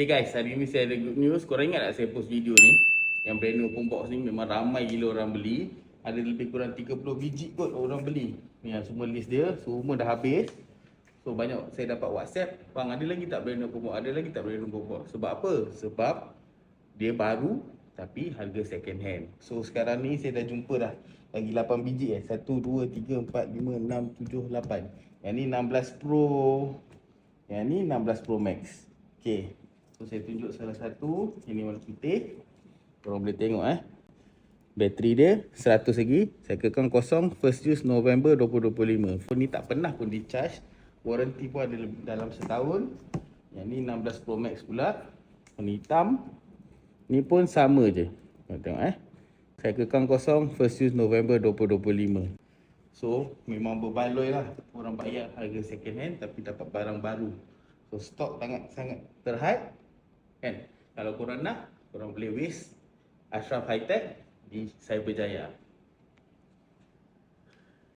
Okay guys, hari ni saya ada good news. Korang ingat tak saya post video ni? Yang brand new Pum Box ni memang ramai gila orang beli. Ada lebih kurang 30 biji kot orang beli. Ni yang semua list dia, semua dah habis. So banyak saya dapat WhatsApp, bang ada lagi tak brand new Pum Box? Ada lagi tak brand new Pum Box? Sebab apa? Sebab dia baru tapi harga second hand. So sekarang ni saya dah jumpa dah lagi 8 biji 1, 2, 3, 4, 5, 6, 7, 8. Yang ni 16 Pro. Yang ni 16 Pro Max. Okay. So saya tunjuk salah satu. Ini warna putih. Korang boleh tengok bateri dia 100 lagi. Saya kekang kosong. First use November 2025. Phone ni tak pernah pun di charge. Warranty pun ada dalam setahun. Yang ni 16 Pro Max pula. Warna hitam. Ni pun sama je. Korang tengok Saya kekang kosong. First use November 2025. So memang berbaloi lah. Orang bayar harga second hand tapi dapat barang baru. So stok sangat terhad. Kan? Kalau korang nak, korang boleh waste Ashraf High Tech di Cyberjaya.